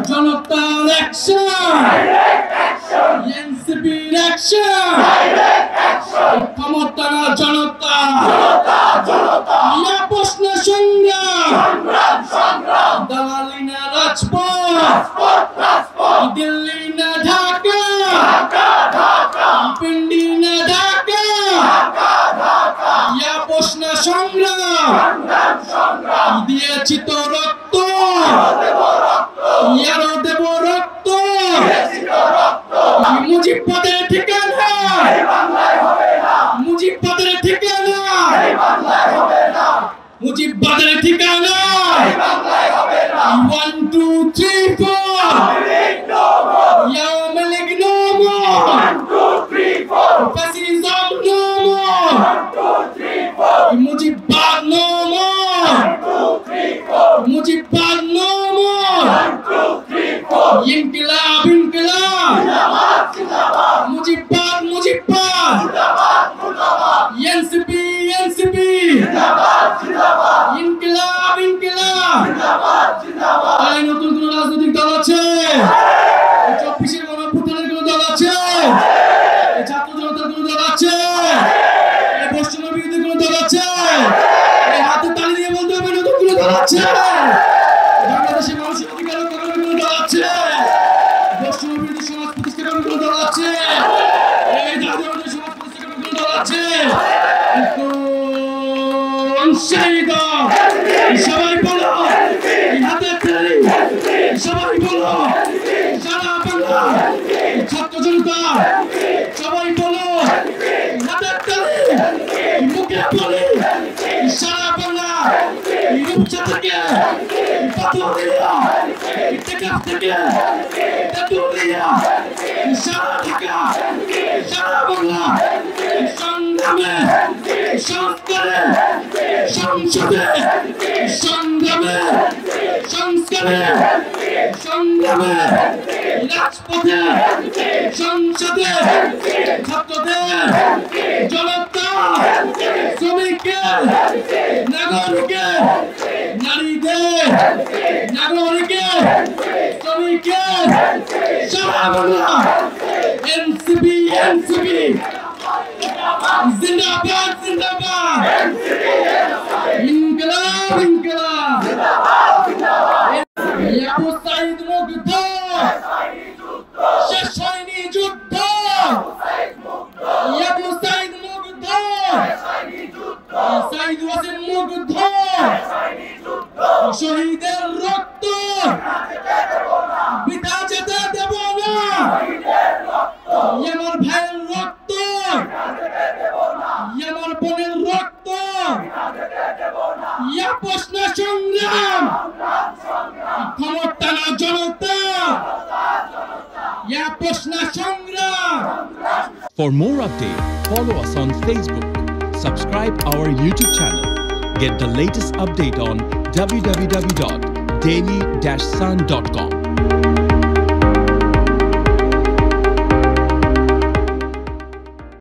জনতার অ্যাকশন, এনসিপির অ্যাকশন, ক্ষমতা না জনতা, প্রশ্ন সংগ্রাম, দালালি না রাজপথ, দিল্লি না ঢাকা, পিন্ডি না ঢাকা, প্রশ্ন সংগ্রাম, দিয়েছি তো রক্ত, ইয়ারও দেব রক্ত, মুজিব পদের ঠিকানা, মুজিব পদের ঠিকানা, মুজিব পদের ঠিকানা, 1 2 3 4, Aওয়ামী League no more, 1 2 3 4, fascism no more, 1 2 3 4, মুজিববাদ no more, 1 2 3 4, মুজিববাদ no more, 1 2 3 4, ইনকিলাব ইনকিলাব, জিন্দাবাদ জিন্দাবাদ, মুজিববাদ মুজিববাদ, জিন্দাবাদ জিন্দাবাদ, এনসিপি এনসিপি, জিন্দাবাদ জিন্দাবাদ, ইনকিলাব ইনকিলাব, জিন্দাবাদ জিন্দাবাদ। এই নতুন কোন রাজনৈতিক দল আছে? 24 গণঅভ্যুত্থানের কোন দল আছে? ছাত্র জনতার কোন দল আছে? বৈষম্য বিরোধী কোন দল আছে? হাতে তালি দিয়ে বলতে হবে নতুন কোন দল আছে? বাংলাদেশের মানুষের অধিকার রক্ষা করবে কোন দল আছে? বৈষম্য বিরোধী সমাজ প্রতিষ্ঠা করবে কোন দল আছে? এই জাতীয়তাবাদী সমাজ প্রতিষ্ঠা করবে কোন দল আছে? কোন সেই দল? সবাই বলো, হাতে তালি, সবাই বলো, সারা বাংলা ছাত্র জনতা, সবাই বলো, হাতে তালি, মুখে বলি, সারা বাংলা রূপসা থেকে পাথরিয়া, টেকনাফ থেকে তেতুলিয়া, সারা ঢাকা, সারা বাংলা সংগ্রামে, সংস্কারে, সংসদে, সংগ্রামে, সংস্কারে, সংগ্রামে, রাজপথে, সংসদে, ছাত্রদের, জনতা, শ্রমিকের, নাগরিকের, নারীদের, নাগরিকের, শ্রমিকের, সারা বাংলা এনসিপি এনসিপি, জিন্দাবাদ জিন্দাবাদ, ইনকিলাব ইনকিলাব, আবু সাঈদ মুগ্ধ, শেষ হয়নি যুদ্ধ, আবু সাঈদ মুগ্ধ, সাঈদ ওয়াসিম মুগ্ধ, শহীদের রক্ত বৃথা যেতে দেব না, আমার ভাইয়ের রক্ত, আমার বোনের রক্ত, প্রশ্ন সংগ্রাম, ক্ষমতা না জনতা, প্রশ্ন সংগ্রাম। For more updates, follow us on Facebook, subscribe our YouTube channel, get the latest update on www.daily-sun.com.